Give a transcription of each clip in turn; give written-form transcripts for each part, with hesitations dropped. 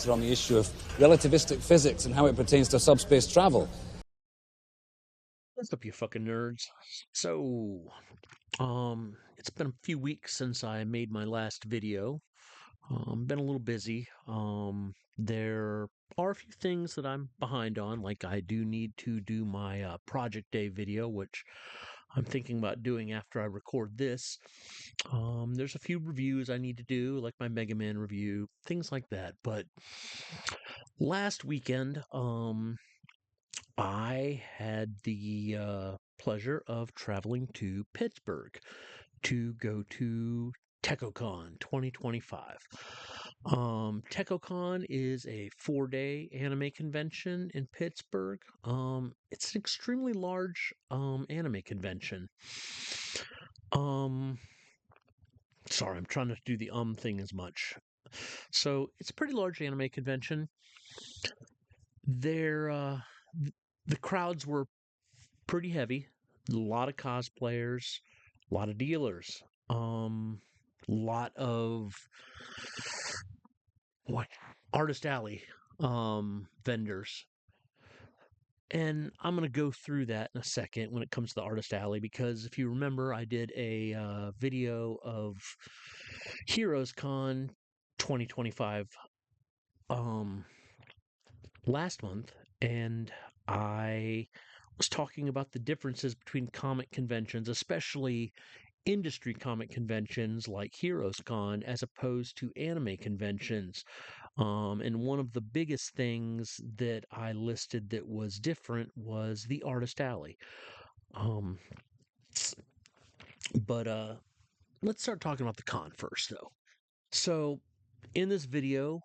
on the issue of relativistic physics and how it pertains to subspace travel. What's up, you fucking nerds? So, it's been a few weeks since I made my last video. Been a little busy. There are a few things that I'm behind on, like I do need to do my Project Day video, which I'm thinking about doing after I record this. There's a few reviews I need to do, like my Mega Man review, things like that. But last weekend, I had the pleasure of traveling to Pittsburgh to go to Tekko-Con 2025. Tekko-Con is a 4-day anime convention in Pittsburgh. It's an extremely large anime convention. Sorry, I'm trying not to do the thing as much. So it's a pretty large anime convention. The crowds were pretty heavy. A lot of cosplayers, a lot of dealers, lot of artist alley vendors. And I'm going to go through that in a second when it comes to the artist alley, because if you remember, I did a video of Heroes Con 2025 last month, and I was talking about the differences between comic conventions, especially industry comic conventions like Heroes Con, as opposed to anime conventions. And one of the biggest things that I listed that was different was the Artist Alley. But let's start talking about the con first, though. So, in this video,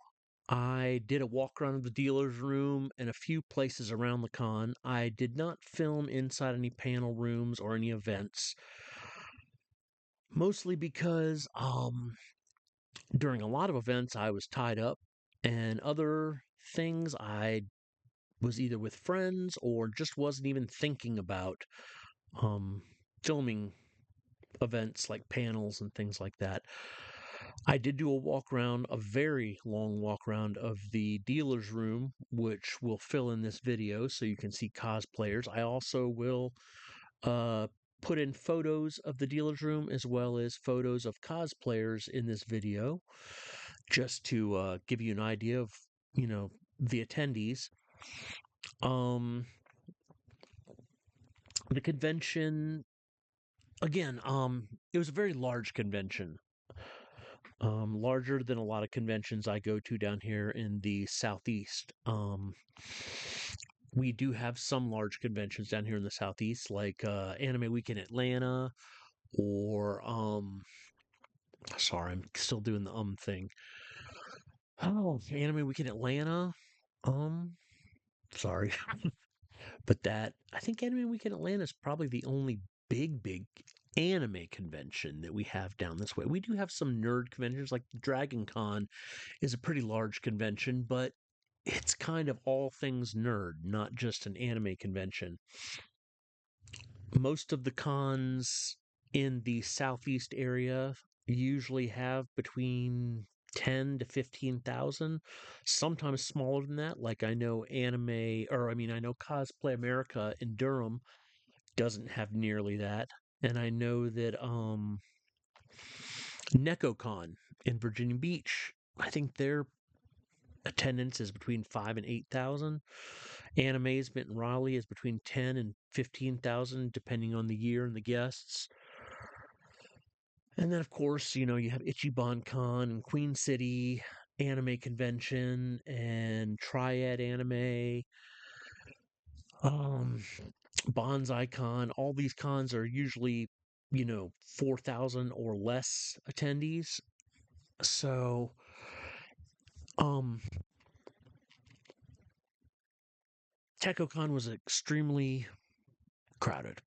I did a walk around of the dealer's room and a few places around the con. I did not film inside any panel rooms or any events, mostly because during a lot of events I was tied up, and other things I was either with friends or just wasn't even thinking about filming events like panels and things like that. I did do a walk around, a very long walk around of the dealer's room, which will fill in this video so you can see cosplayers. I also will put in photos of the dealer's room as well as photos of cosplayers in this video, just to give you an idea of, the attendees. The convention, again, it was a very large convention. Larger than a lot of conventions I go to down here in the Southeast. We do have some large conventions down here in the Southeast, like Anime Week in Atlanta, or sorry, I'm still doing the thing. Oh, Anime Week in Atlanta. Sorry. But I think Anime Week in Atlanta is probably the only big anime convention that we have down this way. We do have some nerd conventions, like Dragon Con is a pretty large convention, but it's kind of all things nerd, not just an anime convention. Most of the cons in the Southeast area usually have between 10 to 15,000, sometimes smaller than that. Like I know I know Cosplay America in Durham doesn't have nearly that. And I know that Tekko-Con in Virginia Beach, I think their attendance is between 5 and 8,000. Animazement in Raleigh is between 10 and 15,000, depending on the year and the guests. And then, of course, you have Ichiban Con and Queen City Anime Convention and Triad Anime, Bonsai Con. All these cons are usually, 4,000 or less attendees. So, Tekko-Con was extremely crowded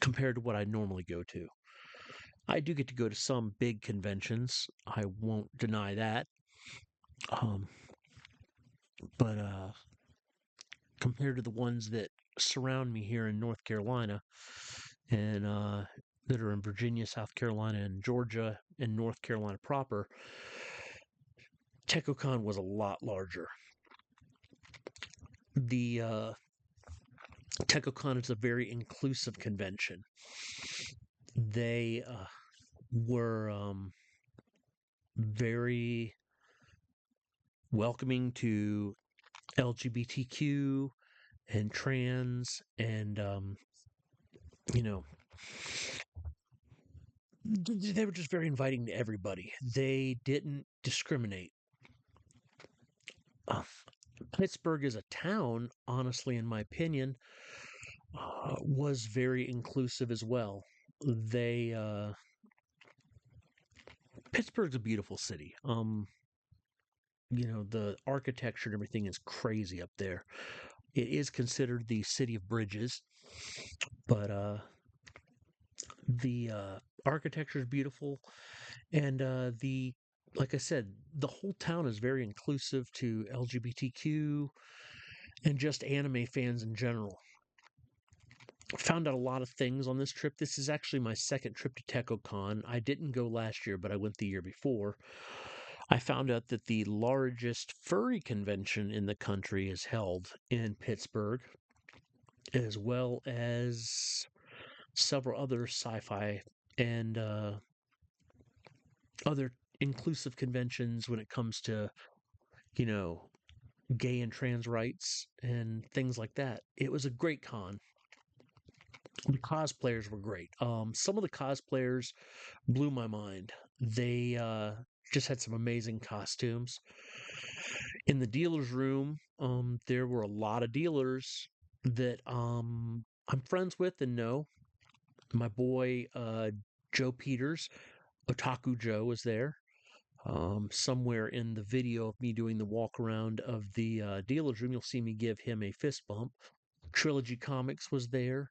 compared to what I normally go to. I do get to go to some big conventions. I won't deny that. But compared to the ones that surround me here in North Carolina and that are in Virginia, South Carolina, and Georgia, and North Carolina proper, Tekko-Con was a lot larger. The Tekko-Con is a very inclusive convention. They were very welcoming to LGBTQ and trans and you know, they were just very inviting to everybody. They didn't discriminate. Uh, Pittsburgh as a town, honestly, in my opinion, was very inclusive as well. They Pittsburgh's a beautiful city. The architecture and everything is crazy up there. It is considered the city of bridges, but the architecture is beautiful, and the like I said, the whole town is very inclusive to LGBTQ and just anime fans in general. Found out a lot of things on this trip. This is actually my second trip to Tekko-Con. I didn't go last year, but I went the year before. I found out that the largest furry convention in the country is held in Pittsburgh, as well as several other sci-fi and other inclusive conventions when it comes to, you know, gay and trans rights and things like that. It was a great con. The cosplayers were great. Some of the cosplayers blew my mind. They just had some amazing costumes. In the dealer's room, there were a lot of dealers that I'm friends with and know. My boy Joe Peters, Otaku Joe, was there. Somewhere in the video of me doing the walk around of the dealer's room, you'll see me give him a fist bump. Trilogy Comics was there.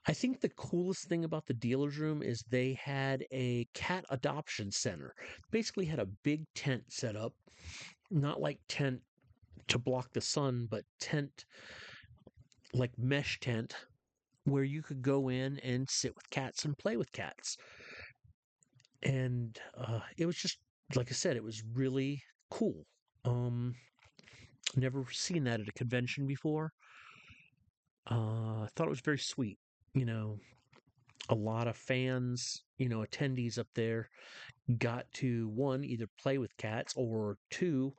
I think the coolest thing about the dealer's room is they had a cat adoption center. Basically had a big tent set up, not like tent to block the sun, but tent like mesh tent where you could go in and sit with cats and play with cats. And it was just, like I said, it was really cool. Never seen that at a convention before. I thought it was very sweet. You know, a lot of fans, attendees up there got to, one, either play with cats, or two,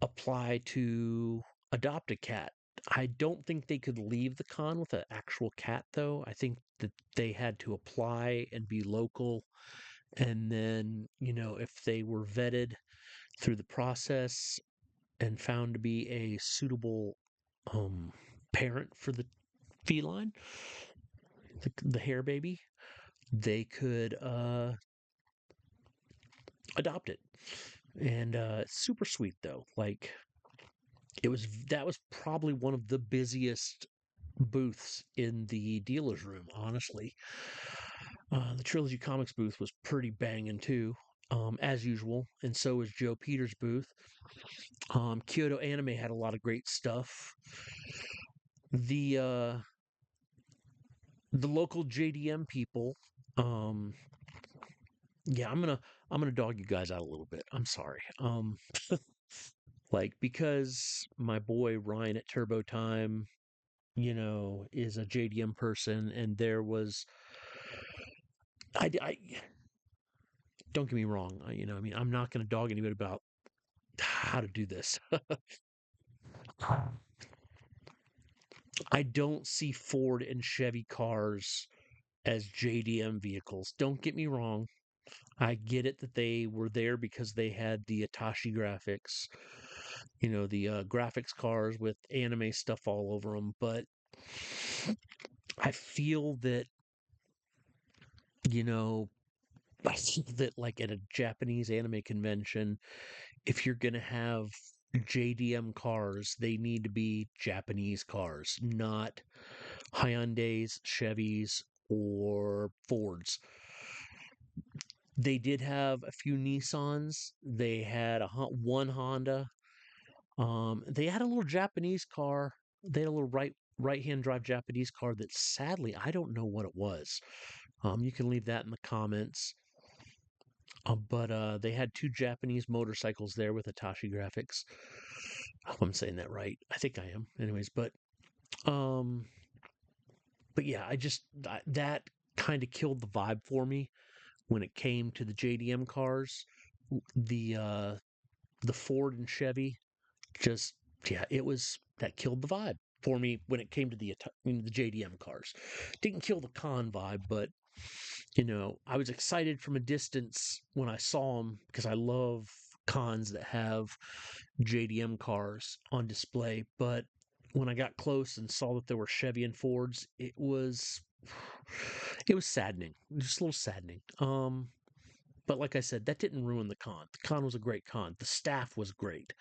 apply to adopt a cat. I don't think they could leave the con with an actual cat, though. I think that they had to apply and be local. And then, if they were vetted through the process and found to be a suitable parent for the feline, the hair baby, they could adopt it. And super sweet, though. Like, that was probably one of the busiest booths in the dealer's room, honestly. The Trilogy Comics booth was pretty banging too, as usual, and so was Joe Peters' booth. Kyoto Anime had a lot of great stuff. The local JDM people, yeah, I'm gonna dog you guys out a little bit. I'm sorry. Because my boy Ryan at Turbo Time, is a JDM person, and there was, I don't get me wrong. I'm not going to dog anybody about how to do this. I don't see Ford and Chevy cars as JDM vehicles. Don't get me wrong. I get it that they were there because they had the Atashi graphics, the graphics cars with anime stuff all over them. But I feel that, like at a Japanese anime convention, if you're going to have JDM cars, they need to be Japanese cars, not Hyundais, Chevys, or Fords. They did have a few Nissans. They had one Honda. They had a little Japanese car. They had a little right-hand drive Japanese car that, sadly, I don't know what it was. You can leave that in the comments. But they had two Japanese motorcycles there with Hitachi graphics. I hope I'm saying that right. I think I am. Anyways, um, but yeah, that kind of killed the vibe for me when it came to the JDM cars. The uh, the Ford and Chevy just yeah, it was that killed the vibe for me when it came to the JDM cars. Didn't kill the con vibe, but I was excited from a distance when I saw them because I love cons that have JDM cars on display. But when I got close and saw that there were Chevy and Fords, it was saddening, just a little saddening. But like I said, that didn't ruin the con. The con was a great con. The staff was great.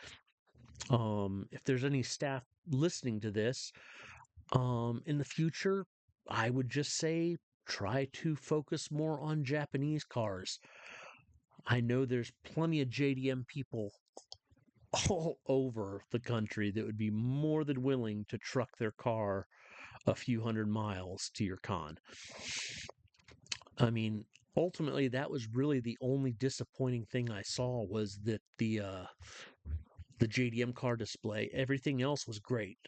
If there's any staff listening to this, in the future, I would just say try to focus more on Japanese cars. I know there's plenty of JDM people all over the country that would be more than willing to truck their car a few hundred miles to your con. I mean, ultimately, that was really the only disappointing thing I saw was that the JDM car display. Everything else was great.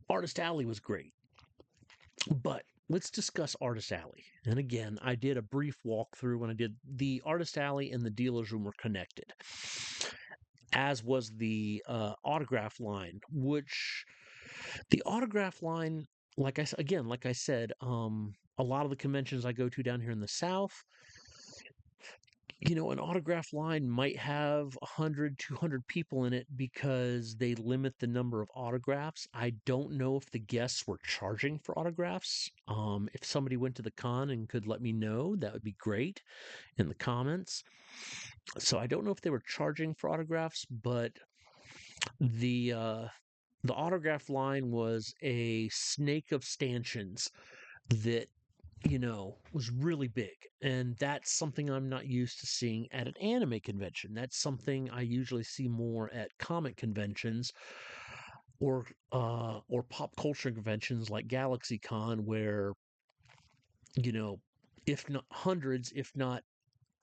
Artist Alley was great. But let's discuss Artist Alley. And again, I did a brief walkthrough when I did the Artist Alley and the dealer's room were connected, as was the autograph line, which the autograph line, like I said, a lot of the conventions I go to down here in the South, an autograph line might have 100, 200 people in it because they limit the number of autographs. I don't know if the guests were charging for autographs. If somebody went to the con and could let me know, that would be great in the comments. So I don't know if they were charging for autographs, but the uh, the autograph line was a snake of stanchions that was really big. And that's something I'm not used to seeing at an anime convention. That's something I usually see more at comic conventions or pop culture conventions like GalaxyCon, where, you know, if not hundreds, if not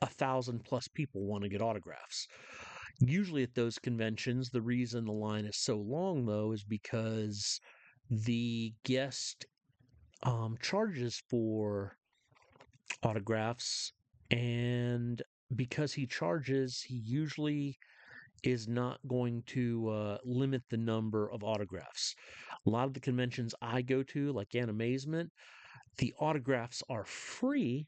1,000+ people want to get autographs. Usually at those conventions, the reason the line is so long, though, is because the guest charges for autographs, and because he charges, he usually is not going to limit the number of autographs. A lot of the conventions I go to, like Animazement, the autographs are free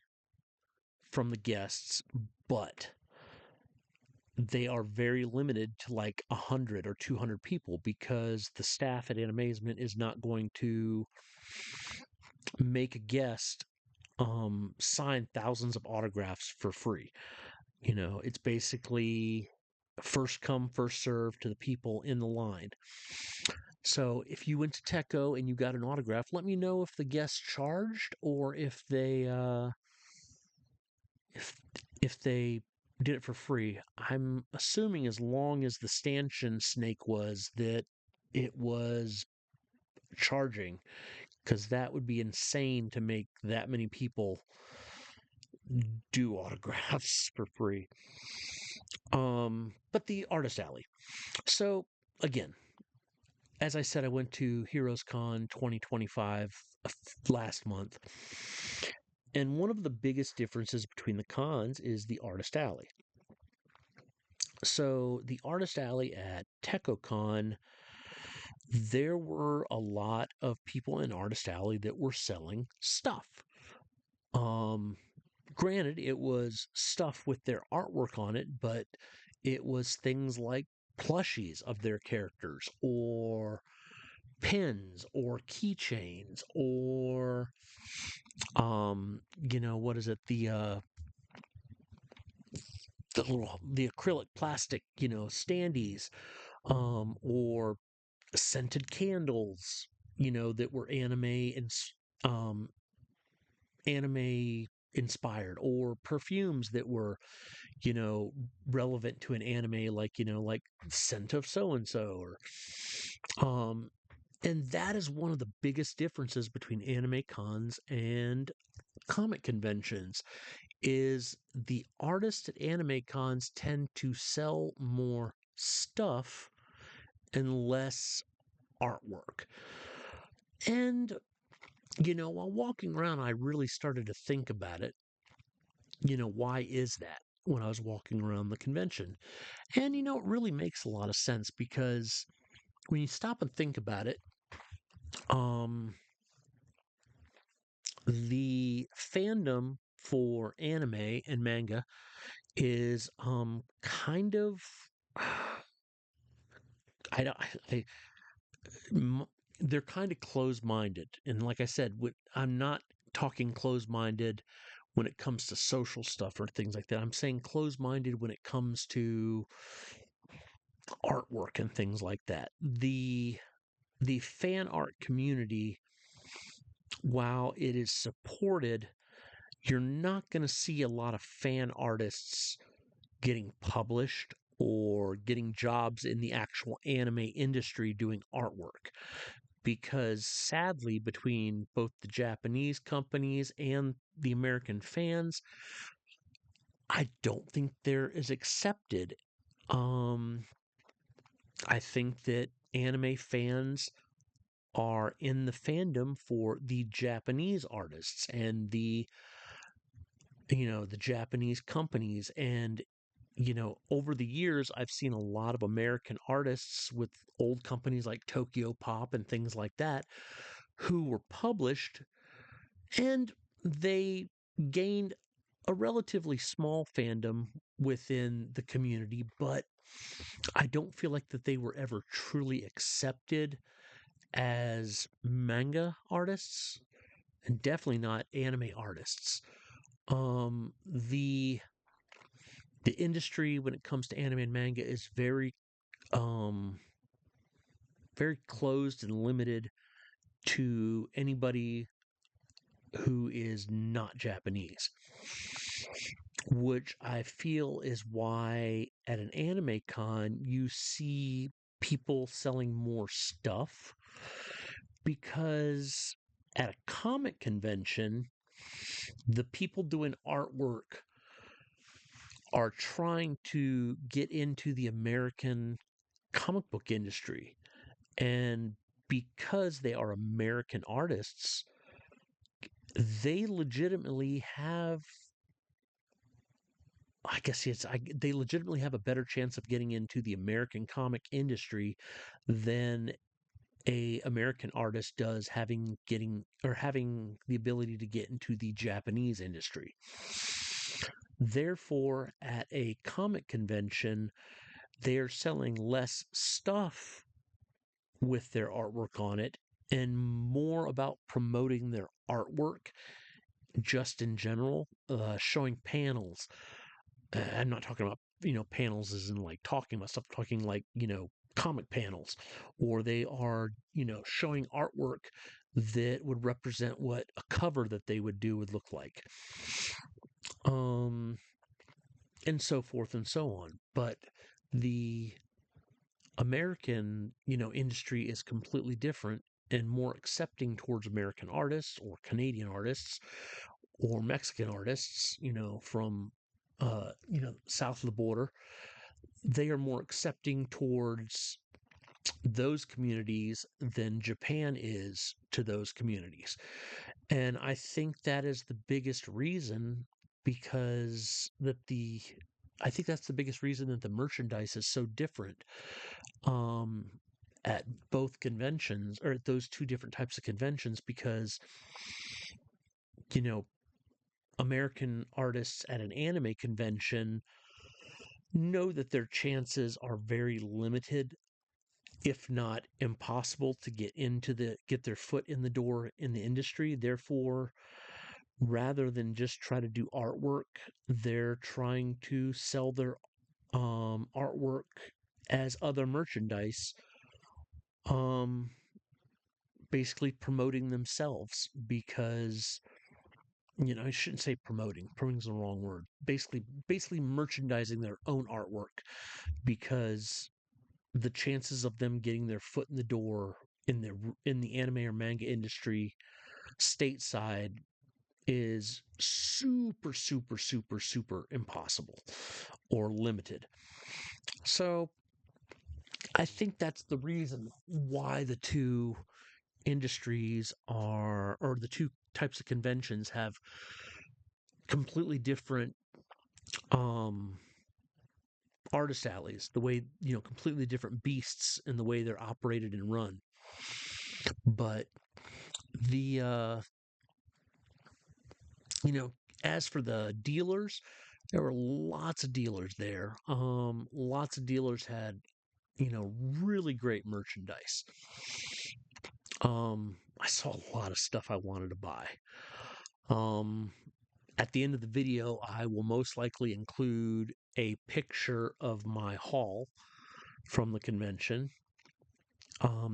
from the guests, but they are very limited to like 100 or 200 people because the staff at Animazement is not going to make a guest sign thousands of autographs for free. It's basically first come, first serve to the people in the line. So if you went to Tekko and you got an autograph, let me know if the guests charged or if they did it for free. I'm assuming as long as the stanchion snake was that it was charging, because that would be insane to make that many people do autographs for free. But the Artist Alley. So again, as I said, I went to Heroes Con 2025 last month. And one of the biggest differences between the cons is the Artist Alley. So the Artist Alley at Tekko-Con, there were a lot of people in Artist Alley that were selling stuff. Granted, it was stuff with their artwork on it, but it was things like plushies of their characters, or pins, or keychains, or what is it? The acrylic plastic, standees, or scented candles, that were um anime inspired, or perfumes that were, you know, relevant to an anime, like, like scent of so and so, or and that is one of the biggest differences between anime cons and comic conventions is the artists at anime cons tend to sell more stuff and less artwork. And, while walking around, I really started to think about it. Why is that when I was walking around the convention? And, it really makes a lot of sense because when you stop and think about it, um, the fandom for anime and manga is kind of I don't I, m- they're kind of closed-minded, and like I said, I'm not talking closed-minded when it comes to social stuff or things like that. I'm saying closed-minded when it comes to artwork and things like that. The fan art community, while it is supported, you're not going to see a lot of fan artists getting published or getting jobs in the actual anime industry doing artwork. Because sadly, between both the Japanese companies and the American fans, I don't think they're as accepted. Um, I think that anime fans are in the fandom for the Japanese artists and the Japanese companies. And over the years, I've seen a lot of American artists with old companies like Tokyo Pop and things like that who were published, and they gained a relatively small fandom within the community, but I don't feel like that they were ever truly accepted as manga artists and definitely not anime artists. The industry when it comes to anime and manga is um very closed and limited to anybody who is not Japanese, which I feel is why at an anime con you see people selling more stuff, because at a comic convention, the people doing artwork are trying to get into the American comic book industry. And because they are American artists, they legitimately have, I guess they legitimately have a better chance of getting into the American comic industry than a American artist does having the ability to get into the Japanese industry. Therefore, at a comic convention, they're selling less stuff with their artwork on it and more about promoting their artwork just in general, showing panels. I'm not talking about, panels as in like talking about stuff, talking like, comic panels, or they are, showing artwork that would represent what a cover that they would do would look like. And so forth and so on. But the American, industry is completely different and more accepting towards American artists or Canadian artists or Mexican artists, from south of the border. They are more accepting towards those communities than Japan is to those communities. And I think that is the biggest reason, because I think that's the biggest reason that the merchandise is so different um, at both conventions, or at those two different types of conventions, because, you know, American artists at an anime convention know that their chances are very limited, if not impossible, to get their foot in the door in the industry. Therefore, rather than just try to do artwork, they're trying to sell their artwork as other merchandise, um, basically promoting themselves. Because I shouldn't say promoting. Promoting's the wrong word. Basically merchandising their own artwork, because the chances of them getting their foot in the door in the anime or manga industry stateside is super, super, super, super impossible or limited. So I think that's the reason why the two industries are, or the two types of conventions have completely different um artist alleys, the way, completely different beasts in the way they're operated and run. But the as for the dealers, there were lots of dealers there. Lots of dealers had, really great merchandise. I saw a lot of stuff I wanted to buy. At the end of the video, I will most likely include a picture of my haul from the convention. I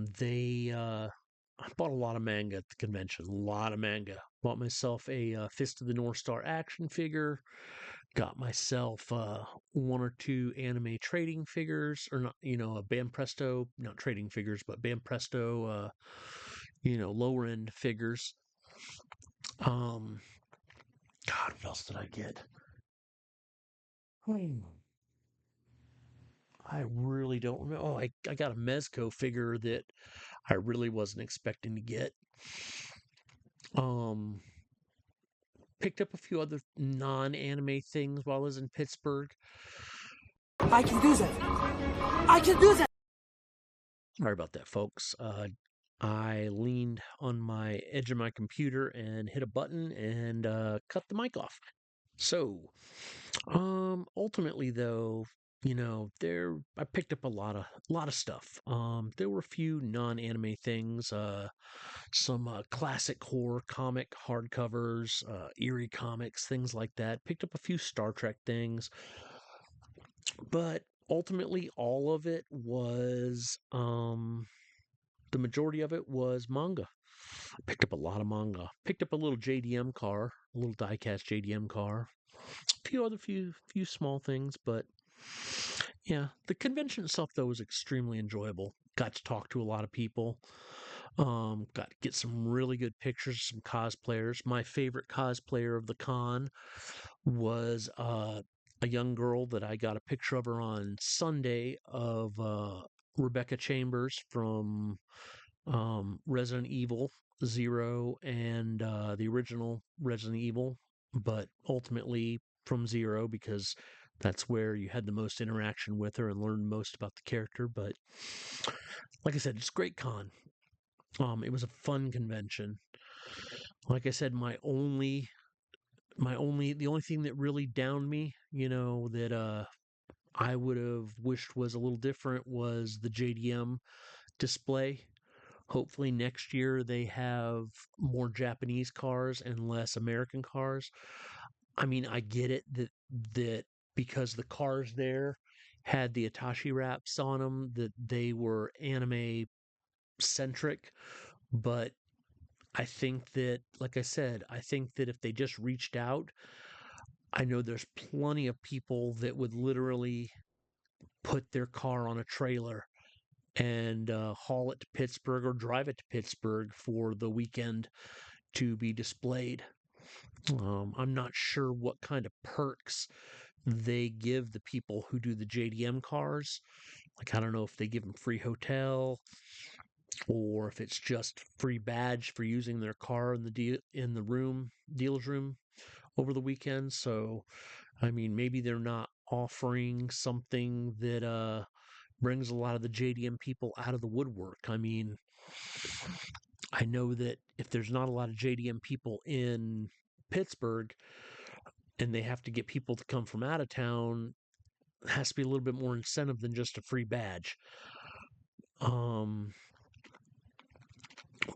bought a lot of manga at the convention. A lot of manga. Bought myself a Fist of the North Star action figure. Got myself one or two anime trading figures, or not, a Banpresto, not trading figures, but Banpresto, lower end figures. God, what else did I get? I really don't remember. Oh, I got a Mezco figure that I really wasn't expecting to get. Picked up a few other non-anime things while I was in Pittsburgh. I can do that. I can do that. Sorry about that, folks. I leaned on my edge of my computer and hit a button and cut the mic off. So, ultimately, though, I picked up a lot of stuff. There were a few non-anime things, some classic horror comic hardcovers, eerie comics, things like that. Picked up a few Star Trek things, but ultimately, all of it was, the majority of it was manga. I picked up a lot of manga. Picked up a little JDM car, a little diecast JDM car. A few other few small things, but yeah, the convention itself though was extremely enjoyable. Got to talk to a lot of people. Got to get some really good pictures of some cosplayers. My favorite cosplayer of the con was a young girl that I got a picture of her on Sunday of Rebecca Chambers from Resident Evil Zero and the original Resident Evil, but ultimately from Zero because that's where you had the most interaction with her and learned most about the character. But like I said, it's a great con. It was a fun convention. Like I said, the only thing that really downed me, that I would have wished was a little different was the JDM display. Hopefully next year they have more Japanese cars and less American cars. I mean, I get it that because the cars there had the Atashi wraps on them, that they were anime centric, but I think that, like I said, I think that if they just reached out, I know there's plenty of people that would literally put their car on a trailer and haul it to Pittsburgh or drive it to Pittsburgh for the weekend to be displayed. I'm not sure what kind of perks they give the people who do the JDM cars. Like, I don't know if they give them free hotel or if it's just free badge for using their car in the dealer's room over the weekend. So, I mean, maybe they're not offering something that brings a lot of the JDM people out of the woodwork. I mean, I know that if there's not a lot of JDM people in Pittsburgh and they have to get people to come from out of town, it has to be a little bit more incentive than just a free badge.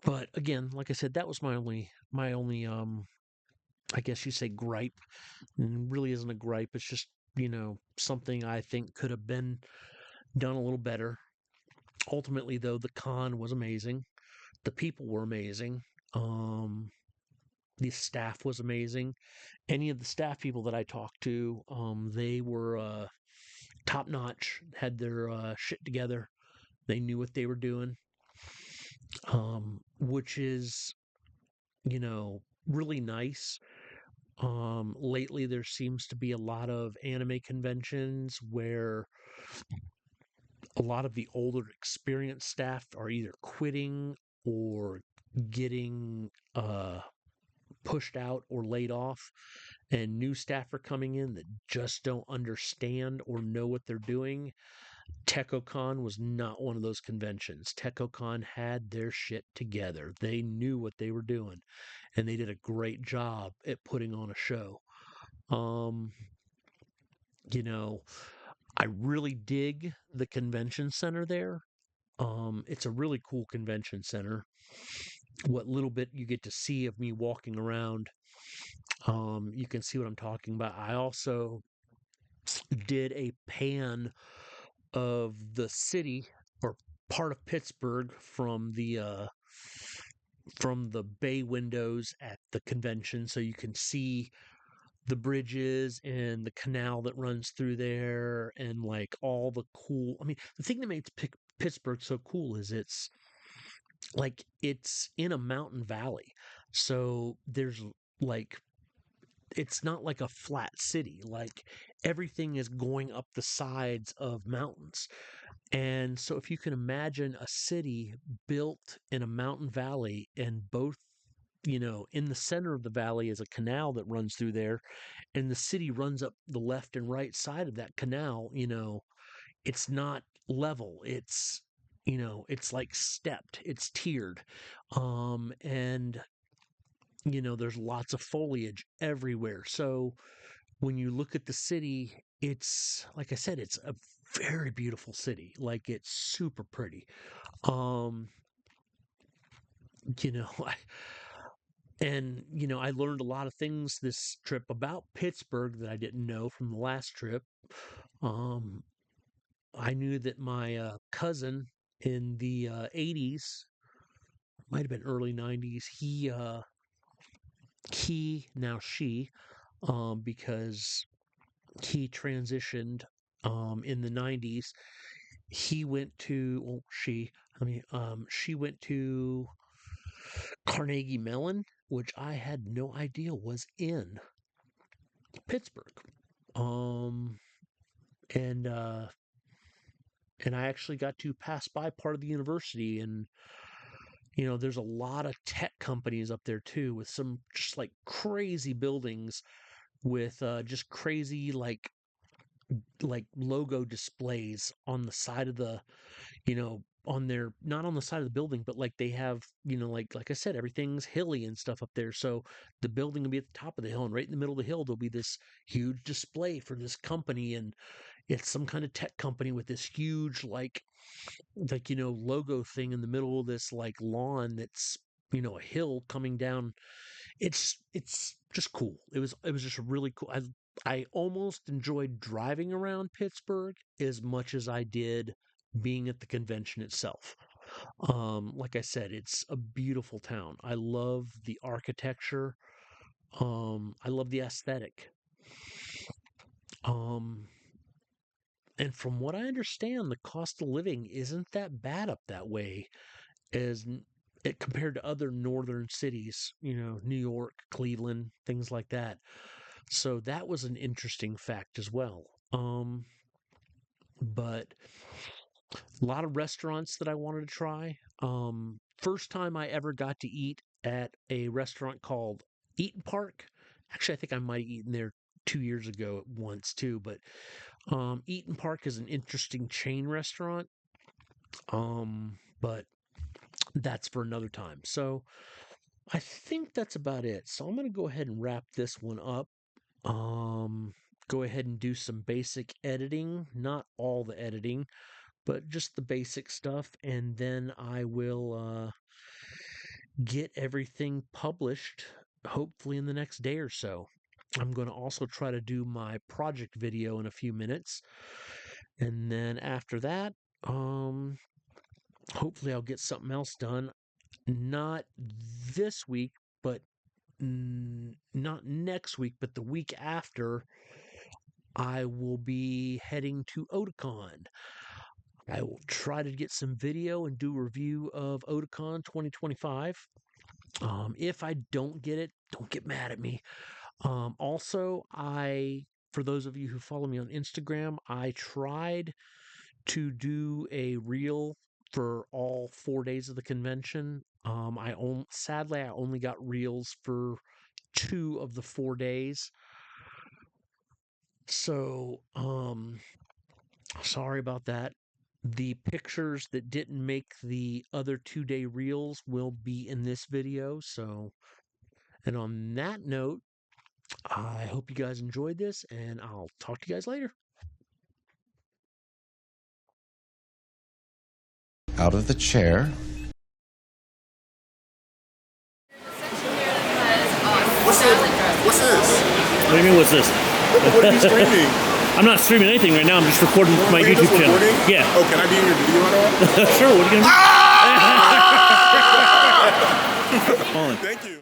But again, like I said, that was my only I guess you say gripe. And it really isn't a gripe. It's just, something I think could have been done a little better. Ultimately, though, the con was amazing. The people were amazing. The staff was amazing. Any of the staff people that I talked to, they were top notch, had their shit together. They knew what they were doing, which is, really nice. Lately, there seems to be a lot of anime conventions where a lot of the older, experienced staff are either quitting or getting pushed out or laid off, and new staff are coming in that just don't understand or know what they're doing. Tekko-Con was not one of those conventions. Tekko-Con had their shit together. They knew what they were doing, and they did a great job at putting on a show. Um, you know, I really dig the convention center there. It's a really cool convention center. What little bit you get to see of me walking around, you can see what I'm talking about. I also did a pan of the city or part of Pittsburgh from the bay windows at the convention, so you can see the bridges and the canal that runs through there, and like all the cool. I mean, the thing that makes Pittsburgh so cool is it's in a mountain valley, so there's like it's not like a flat city. Like everything is going up the sides of mountains. And so if you can imagine a city built in a mountain valley, and both, in the center of the valley is a canal that runs through there, and the city runs up the left and right side of that canal, it's not level. It's like stepped, it's tiered. And there's lots of foliage everywhere. So when you look at the city, it's like I said, it's a very beautiful city. Like it's super pretty. Um, you know, I learned a lot of things this trip about Pittsburgh that I didn't know from the last trip. Um, I knew that my cousin in the 80s, might have been early 90s, now she, because he transitioned in the 90s. He went to, well, she went to Carnegie Mellon, which I had no idea was in Pittsburgh. Um, and I actually got to pass by part of the university, and there's a lot of tech companies up there too, with some just like crazy buildings with just crazy like logo displays on the side of the on their, not on the side of the building, but like they have, like I said, everything's hilly and stuff up there. So the building will be at the top of the hill, and right in the middle of the hill there'll be this huge display for this company, and it's some kind of tech company with this huge logo thing in the middle of this like lawn that's a hill coming down. It's just cool. It was just really cool. I almost enjoyed driving around Pittsburgh as much as I did being at the convention itself. Like I said, it's a beautiful town. I love the architecture. I love the aesthetic. Um, and from what I understand, the cost of living isn't that bad up that way as it compared to other northern cities, New York, Cleveland, things like that. So that was an interesting fact as well. But a lot of restaurants that I wanted to try. First time I ever got to eat at a restaurant called Eaton Park. Actually, I think I might have eaten there 2 years ago once too. But Eaton Park is an interesting chain restaurant. But that's for another time. So I think that's about it. So I'm going to go ahead and wrap this one up. Go ahead and do some basic editing, not all the editing, but just the basic stuff, and then I will get everything published hopefully in the next day or so. I'm going to also try to do my project video in a few minutes, and then after that, hopefully I'll get something else done. Not this week, but not next week, but the week after. I will be heading to Otakon. I will try to get some video and do a review of Otakon 2025. If I don't get it, don't get mad at me. Also, for those of you who follow me on Instagram, I tried to do a reel for all 4 days of the convention. Sadly, I only got reels for 2 of the 4 days. So, sorry about that. The pictures that didn't make the other 2-day reels will be in this video. So, and on that note, I hope you guys enjoyed this, and I'll talk to you guys later. Out of the chair. What's this? What do you mean, what's this? What are you streaming? I'm not streaming anything right now. I'm just recording my Wait, YouTube just channel. recording? Yeah. Oh, can I be in your video at all? Sure. What are you gonna do? Thank you.